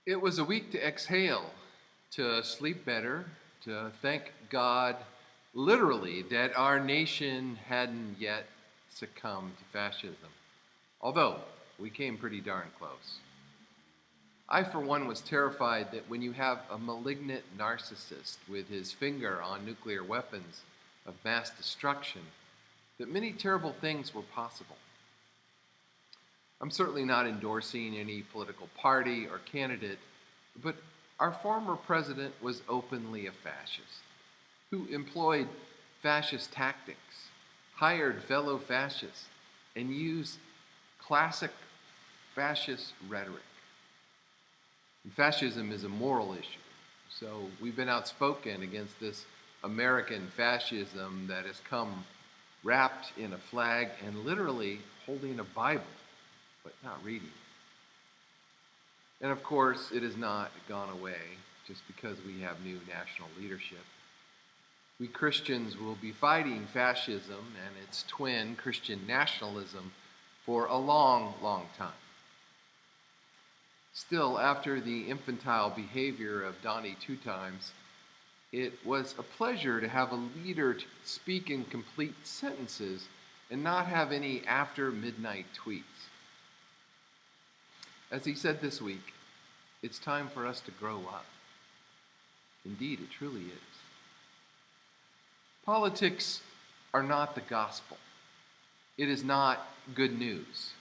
It was a week to exhale, to sleep better, to thank God literally that our nation hadn't yet succumbed to fascism. Although we came pretty darn close. I, for one, was terrified that when you have a malignant narcissist with his finger on nuclear weapons of mass destruction, that many terrible things were possible. I'm certainly not endorsing any political party or candidate, but our former president was openly a fascist who employed fascist tactics, hired fellow fascists, and used classic fascist rhetoric. And fascism is a moral issue, so we've been outspoken against this American fascism that has come wrapped in a flag and literally holding a Bible, but not reading. And of course, it has not gone away just because we have new national leadership. We Christians will be fighting fascism and its twin, Christian nationalism, for a long, long time. Still, after the infantile behavior of Donnie Two Times, it was a pleasure to have a leader speak in complete sentences and not have any after midnight tweets. As he said this week, it's time for us to grow up. Indeed, it truly is. Politics are not the gospel. It is not good news.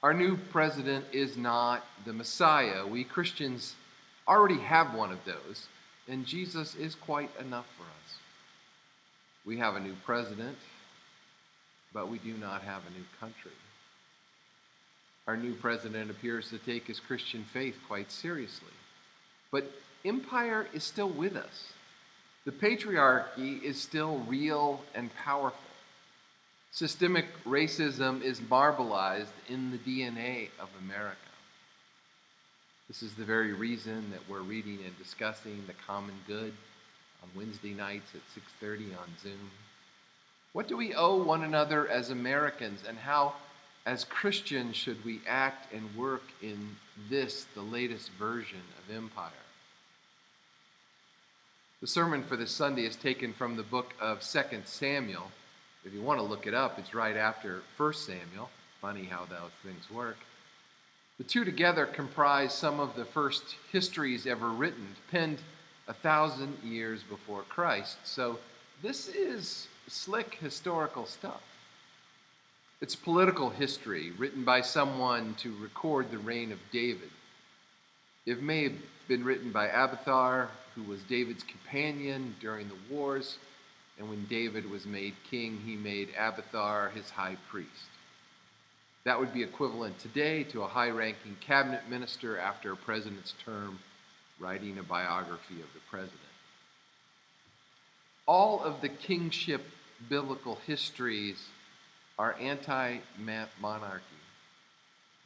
Our new president is not the Messiah. We Christians already have one of those, and Jesus is quite enough for us. We have a new president, but we do not have a new country. Our new president appears to take his Christian faith quite seriously. But empire is still with us. The patriarchy is still real and powerful. Systemic racism is marbleized in the DNA of America. This is the very reason that we're reading and discussing The Common Good on Wednesday nights at 6:30 on Zoom. What do we owe one another as Americans, and how, as Christians, should we act and work in this, the latest version of empire? The sermon for this Sunday is taken from the book of 2 Samuel. If you want to look it up, it's right after 1 Samuel. Funny how those things work. The two together comprise some of the first histories ever written, penned 1,000 years before Christ. So this is slick historical stuff. It's political history written by someone to record the reign of David. It may have been written by Abiathar, who was David's companion during the wars, and when David was made king, he made Abiathar his high priest. That would be equivalent today to a high-ranking cabinet minister after a president's term writing a biography of the president. All of the kingship biblical histories are anti-monarchy.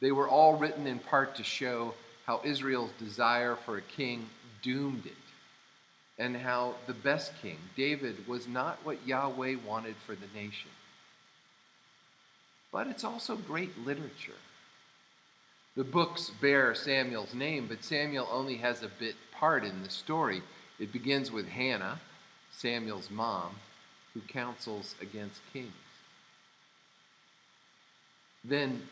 They were all written in part to show how Israel's desire for a king doomed it, and how the best king, David, was not what Yahweh wanted for the nation. But it's also great literature. The books bear Samuel's name, but Samuel only has a bit part in the story. It begins with Hannah, Samuel's mom, who counsels against kings. Then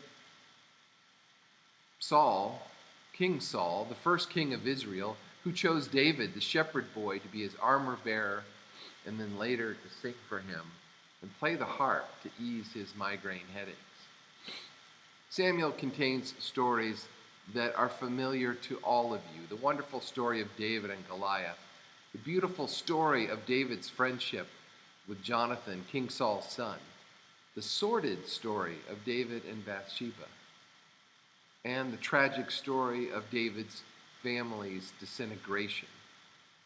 Saul, King Saul, the first king of Israel, who chose David, the shepherd boy, to be his armor bearer, and then later to sing for him and play the harp to ease his migraine headaches. Samuel contains stories that are familiar to all of you. The wonderful story of David and Goliath, the beautiful story of David's friendship with Jonathan, King Saul's son, the sordid story of David and Bathsheba, and the tragic story of David's family's disintegration,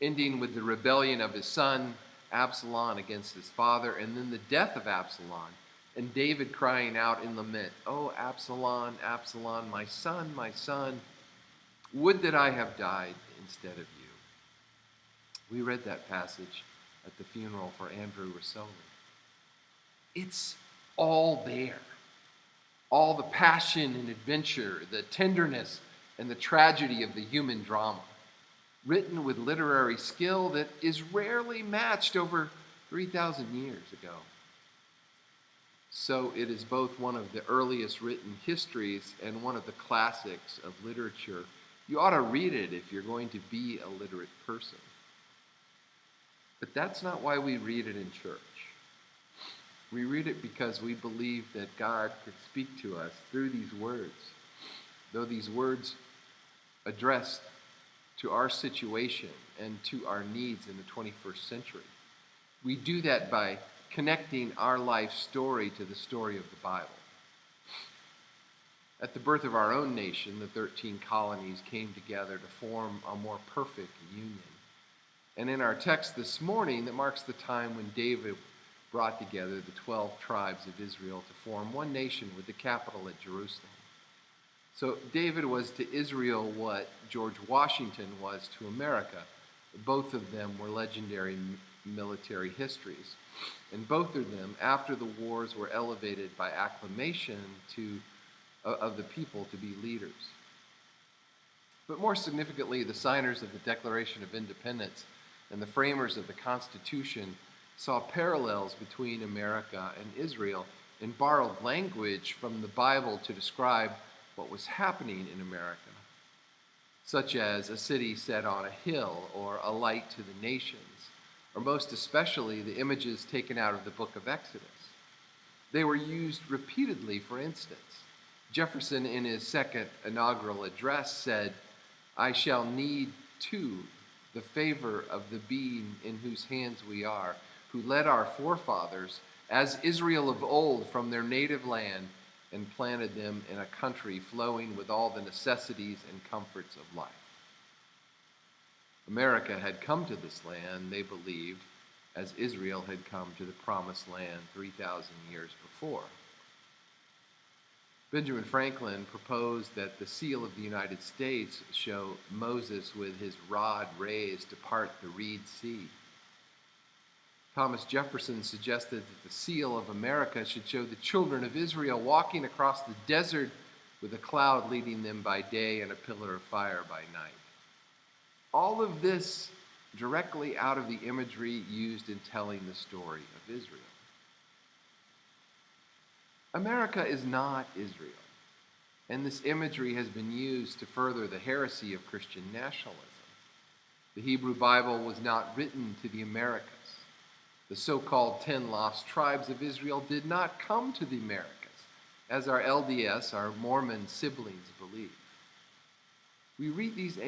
ending with the rebellion of his son Absalom against his father, and then the death of Absalom, and David crying out in lament, "Oh, Absalom, Absalom, my son, would that I have died instead of you." We read that passage at the funeral for Andrew Rossoli. It's all there. All the passion and adventure, the tenderness and the tragedy of the human drama, written with literary skill that is rarely matched over 3,000 years ago. So it is both one of the earliest written histories and one of the classics of literature. You ought to read it if you're going to be a literate person. But that's not why we read it in church. We read it because we believe that God could speak to us through these words, though these words addressed to our situation and to our needs in the 21st century. We do that by connecting our life story to the story of the Bible. At the birth of our own nation, the 13 colonies came together to form a more perfect union. And in our text this morning, that marks the time when David brought together the 12 tribes of Israel to form one nation with the capital at Jerusalem. So David was to Israel what George Washington was to America. Both of them were legendary military histories. And both of them, after the wars, were elevated by acclamation of the people to be leaders. But more significantly, the signers of the Declaration of Independence and the framers of the Constitution saw parallels between America and Israel and borrowed language from the Bible to describe what was happening in America, such as a city set on a hill or a light to the nations, or most especially the images taken out of the book of Exodus. They were used repeatedly. For instance, Jefferson in his second inaugural address said, "I shall need too the favor of the being in whose hands we are, who led our forefathers, as Israel of old, from their native land and planted them in a country flowing with all the necessities and comforts of life." America had come to this land, they believed, as Israel had come to the promised land 3,000 years before. Benjamin Franklin proposed that the seal of the United States show Moses with his rod raised to part the Reed Sea. Thomas Jefferson suggested that the seal of America should show the children of Israel walking across the desert with a cloud leading them by day and a pillar of fire by night. All of this directly out of the imagery used in telling the story of Israel. America is not Israel, and this imagery has been used to further the heresy of Christian nationalism. The Hebrew Bible was not written to the Americas. The so-called 10 lost tribes of Israel did not come to the Americas, as our LDS, our Mormon siblings, believe. We read these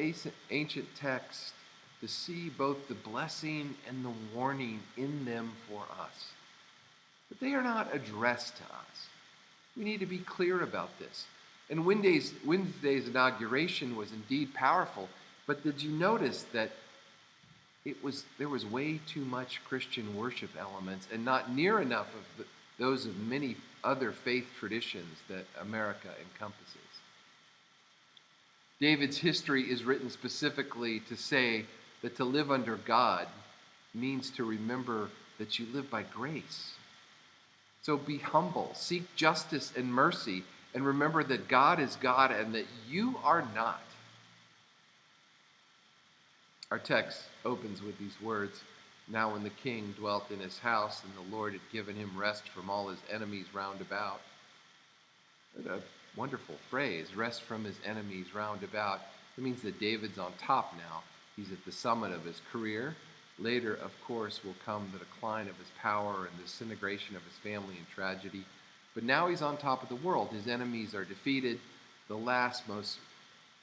ancient texts to see both the blessing and the warning in them for us. But they are not addressed to us. We need to be clear about this. And Wednesday's inauguration was indeed powerful, but did you notice that there was way too much Christian worship elements and not near enough of those of many other faith traditions that America encompasses? David's history is written specifically to say that to live under God means to remember that you live by grace. So be humble, seek justice and mercy, and remember that God is God and that you are not. Our text opens with these words, "Now when the king dwelt in his house, and the Lord had given him rest from all his enemies round about." What a wonderful phrase, rest from his enemies round about. It means that David's on top now. He's at the summit of his career. Later, of course, will come the decline of his power and the disintegration of his family and tragedy. But now he's on top of the world. His enemies are defeated. The last, most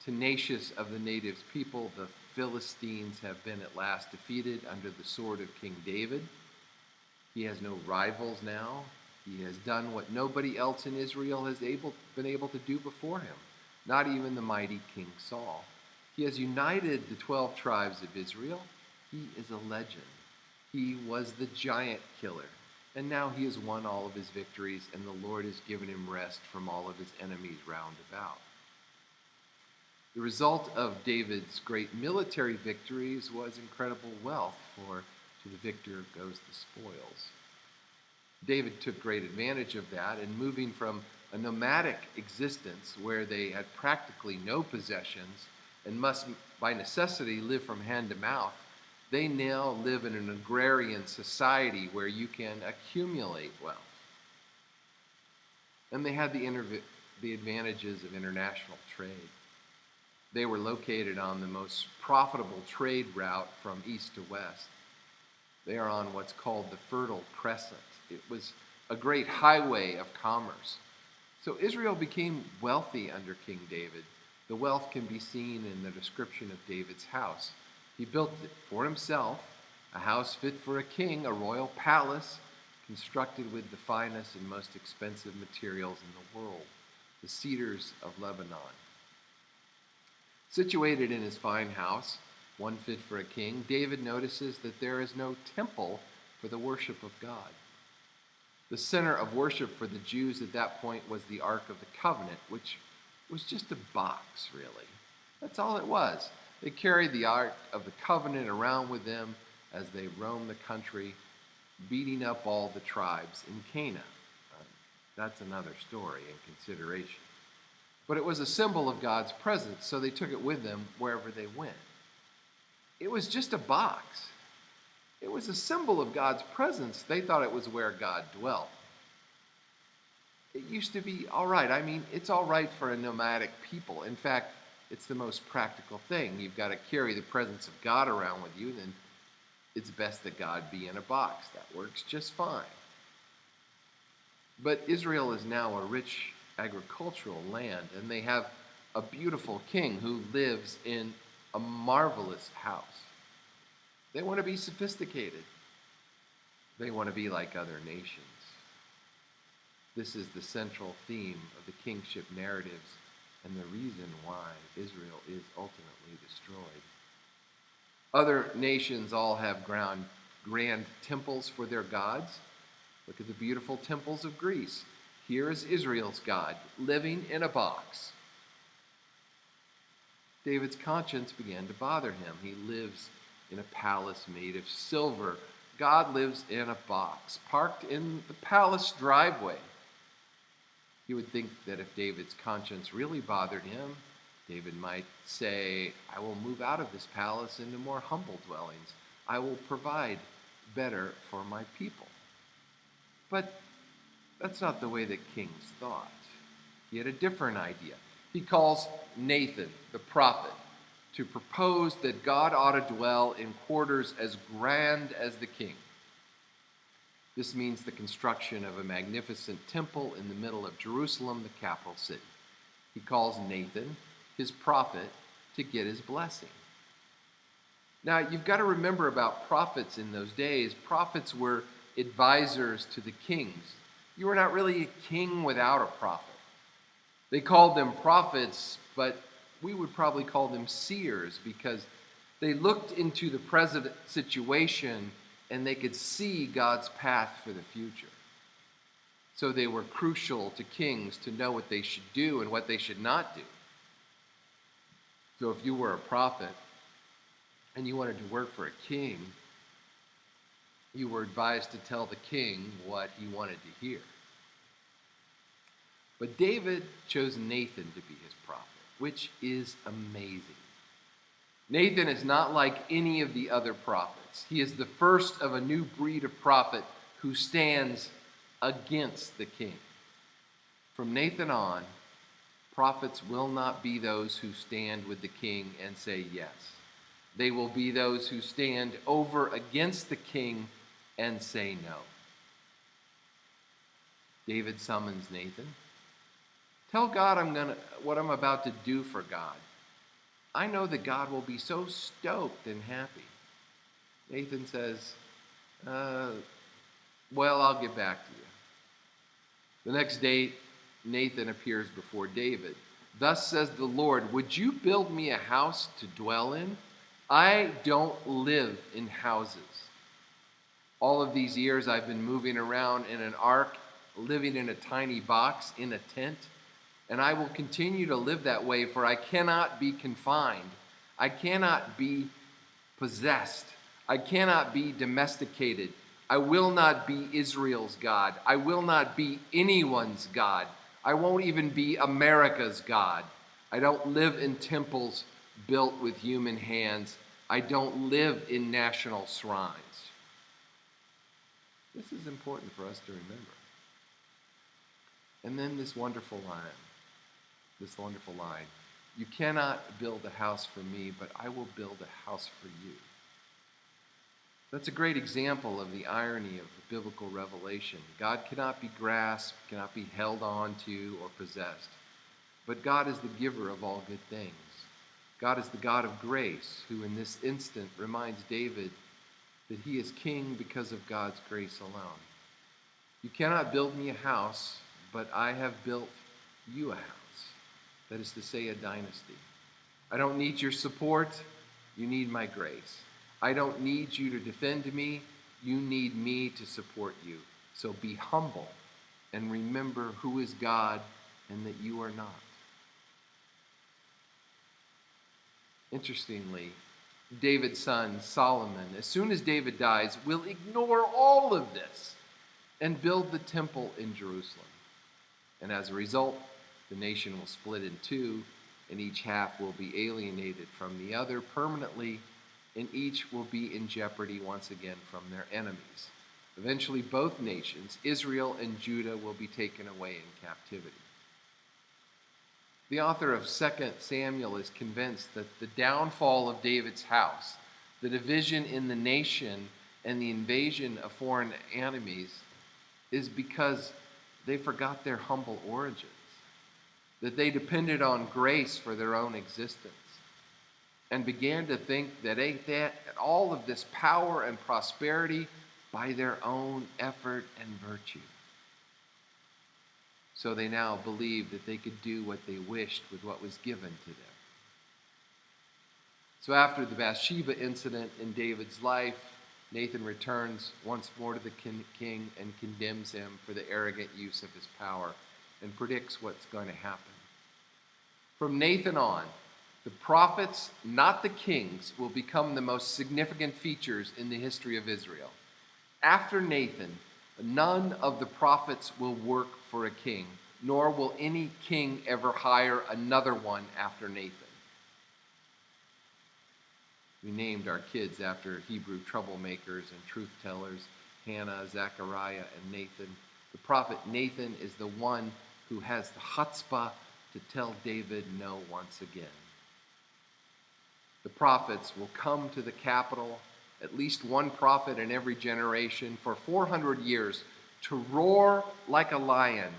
tenacious of the natives' people, the Philistines, have been at last defeated under the sword of King David. He has no rivals now. He has done what nobody else in Israel has been able to do before him, not even the mighty King Saul. He has united the 12 tribes of Israel. He is a legend. He was the giant killer, and now he has won all of his victories, and the Lord has given him rest from all of his enemies round about. The result of David's great military victories was incredible wealth, for to the victor goes the spoils. David took great advantage of that, and moving from a nomadic existence where they had practically no possessions and must, by necessity, live from hand to mouth, they now live in an agrarian society where you can accumulate wealth. And they had the advantages of international trade. They were located on the most profitable trade route from east to west. They are on what's called the Fertile Crescent. It was a great highway of commerce. So Israel became wealthy under King David. The wealth can be seen in the description of David's house. He built it for himself, a house fit for a king, a royal palace, constructed with the finest and most expensive materials in the world, the cedars of Lebanon. Situated in his fine house, one fit for a king, David notices that there is no temple for the worship of God. The center of worship for the Jews at that point was the Ark of the Covenant, which was just a box, really. That's all it was. They carried the Ark of the Covenant around with them as they roamed the country, beating up all the tribes in Canaan. That's another story and consideration. But it was a symbol of God's presence, so they took it with them wherever they went. It was just a box. It was a symbol of God's presence. They thought it was where God dwelt. It used to be all right. I mean, it's all right for a nomadic people. In fact, it's the most practical thing. You've got to carry the presence of God around with you, then it's best that God be in a box. That works just fine. But Israel is now a rich agricultural land, and they have a beautiful king who lives in a marvelous house. They want to be sophisticated. They want to be like other nations. This is the central theme of the kingship narratives and the reason why Israel is ultimately destroyed. Other nations all have grand temples for their gods. Look at the beautiful temples of Greece. Here is Israel's God, living in a box. David's conscience began to bother him. He lives in a palace made of silver. God lives in a box, parked in the palace driveway. You would think that if David's conscience really bothered him, David might say, I will move out of this palace into more humble dwellings. I will provide better for my people. But that's not the way that kings thought. He had a different idea. He calls Nathan, the prophet, to propose that God ought to dwell in quarters as grand as the king. This means the construction of a magnificent temple in the middle of Jerusalem, the capital city. He calls Nathan, his prophet, to get his blessing. Now, you've got to remember about prophets in those days. Prophets were advisors to the kings. You were not really a king without a prophet. They called them prophets, but we would probably call them seers because they looked into the present situation and they could see God's path for the future. So they were crucial to kings to know what they should do and what they should not do. So if you were a prophet and you wanted to work for a king, you were advised to tell the king what he wanted to hear. But David chose Nathan to be his prophet, which is amazing. Nathan is not like any of the other prophets. He is the first of a new breed of prophet who stands against the king. From Nathan on, prophets will not be those who stand with the king and say yes. They will be those who stand over against the king and say no. David summons Nathan. Tell God what I'm about to do for God. I know that God will be so stoked and happy. Nathan says, well, I'll get back to you. The next day, Nathan appears before David. Thus says the Lord, would you build me a house to dwell in? I don't live in houses. All of these years I've been moving around in an ark, living in a tiny box, in a tent, and I will continue to live that way, for I cannot be confined. I cannot be possessed. I cannot be domesticated. I will not be Israel's God. I will not be anyone's God. I won't even be America's God. I don't live in temples built with human hands. I don't live in national shrines. This is important for us to remember. And then this wonderful line. You cannot build a house for me, but I will build a house for you. That's a great example of the irony of the biblical revelation. God cannot be grasped, cannot be held on to or possessed. But God is the giver of all good things. God is the God of grace, who in this instant reminds David that he is king because of God's grace alone. You cannot build me a house, but I have built you a house. That is to say, a dynasty. I don't need your support. You need my grace. I don't need you to defend me. You need me to support you. So be humble and remember who is God and that you are not. Interestingly, David's son Solomon, as soon as David dies, will ignore all of this and build the temple in Jerusalem. And as a result, the nation will split in two, and each half will be alienated from the other permanently, and each will be in jeopardy once again from their enemies. Eventually, both nations, Israel and Judah, will be taken away in captivity. The author of 2 Samuel is convinced that the downfall of David's house, the division in the nation, and the invasion of foreign enemies is because they forgot their humble origins, that they depended on grace for their own existence, and began to think that they had all of this power and prosperity by their own effort and virtue. So they now believed that they could do what they wished with what was given to them. So after the Bathsheba incident in David's life, Nathan returns once more to the king and condemns him for the arrogant use of his power and predicts what's going to happen. From Nathan on, the prophets, not the kings, will become the most significant features in the history of Israel. After Nathan, none of the prophets will work for a king, nor will any king ever hire another one after Nathan. We named our kids after Hebrew troublemakers and truth tellers, Hannah, Zechariah, and Nathan. The prophet Nathan is the one who has the chutzpah to tell David no once again. The prophets will come to the capital, at least one prophet in every generation, for 400 years, to roar like a lion.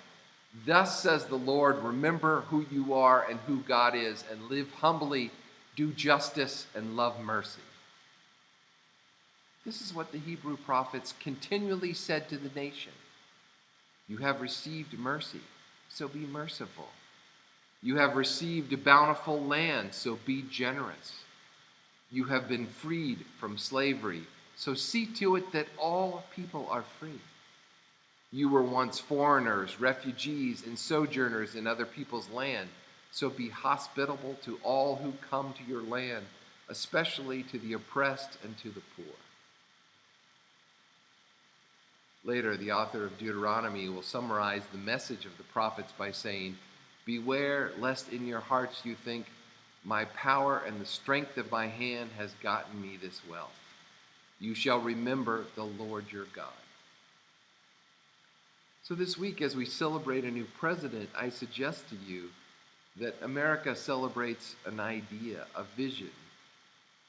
Thus says the Lord, remember who you are and who God is, and live humbly, do justice, and love mercy. This is what the Hebrew prophets continually said to the nation. You have received mercy, so be merciful. You have received a bountiful land, so be generous. You have been freed from slavery, so see to it that all people are free. You were once foreigners, refugees, and sojourners in other people's land, so be hospitable to all who come to your land, especially to the oppressed and to the poor. Later, the author of Deuteronomy will summarize the message of the prophets by saying, beware lest in your hearts you think, my power and the strength of my hand has gotten me this wealth. You shall remember the Lord your God. So this week, as we celebrate a new president, I suggest to you that America celebrates an idea, a vision.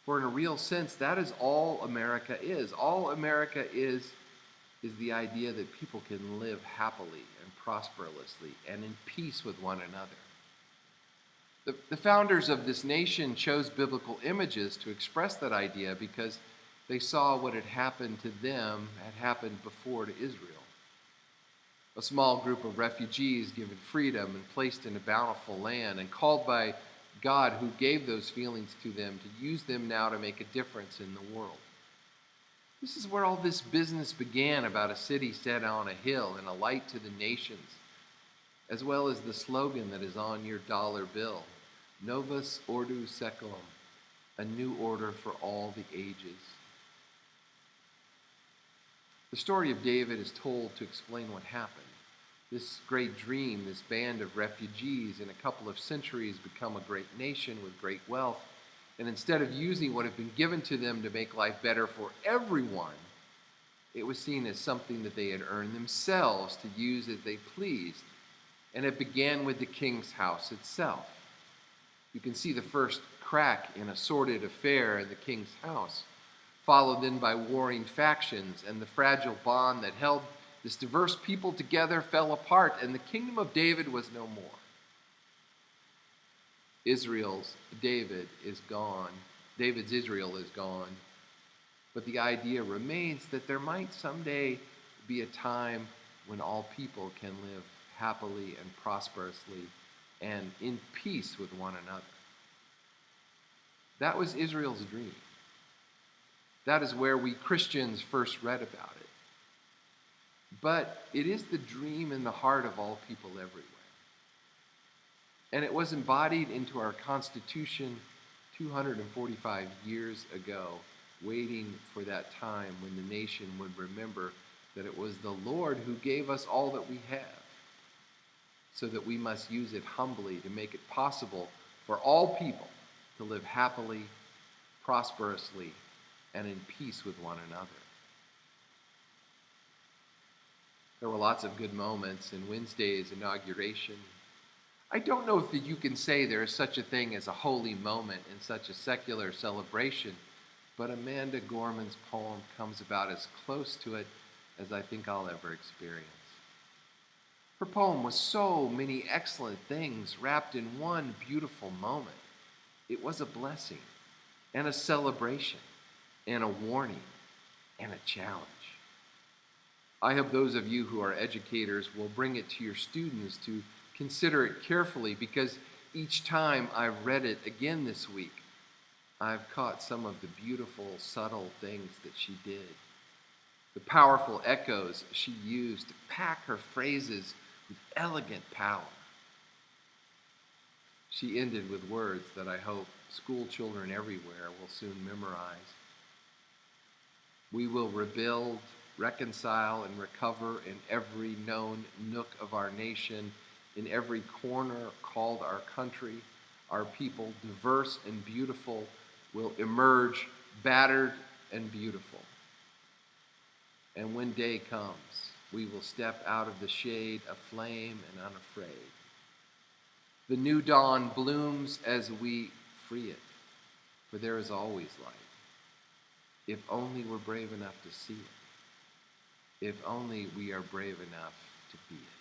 For in a real sense, that is all America is. All America is the idea that people can live happily and prosperously and in peace with one another. The founders of this nation chose biblical images to express that idea because they saw what had happened to them had happened before to Israel. A small group of refugees given freedom and placed in a bountiful land and called by God, who gave those feelings to them, to use them now to make a difference in the world. This is where all this business began about a city set on a hill and a light to the nations, as well as the slogan that is on your dollar bill, Novus Ordo Seclorum, a new order for all the ages. The story of David is told to explain what happened. This great dream, this band of refugees, in a couple of centuries become a great nation with great wealth. And instead of using what had been given to them to make life better for everyone, it was seen as something that they had earned themselves to use as they pleased. And it began with the king's house itself. You can see the first crack in a sordid affair in the king's house, followed then by warring factions, and the fragile bond that held this diverse people together fell apart, and the kingdom of David was no more. Israel's David is gone. David's Israel is gone. But the idea remains that there might someday be a time when all people can live happily and prosperously and in peace with one another. That was Israel's dream. That is where we Christians first read about it. But it is the dream in the heart of all people everywhere. And it was embodied into our Constitution 245 years ago, waiting for that time when the nation would remember that it was the Lord who gave us all that we have, so that we must use it humbly to make it possible for all people to live happily, prosperously, and in peace with one another. There were lots of good moments in Wednesday's inauguration. I don't know if you can say there is such a thing as a holy moment in such a secular celebration, but Amanda Gorman's poem comes about as close to it as I think I'll ever experience. Her poem was so many excellent things wrapped in one beautiful moment. It was a blessing and a celebration and a warning and a challenge. I hope those of you who are educators will bring it to your students to consider it carefully, because each time I've read it again this week, I've caught some of the beautiful, subtle things that she did. The powerful echoes she used to pack her phrases with elegant power. She ended with words that I hope school children everywhere will soon memorize. We will rebuild, reconcile, and recover in every known nook of our nation, in every corner called our country. Our people, diverse and beautiful, will emerge battered and beautiful. And when day comes, we will step out of the shade aflame and unafraid. The new dawn blooms as we free it, for there is always light. If only we're brave enough to see it. If only we are brave enough to be it.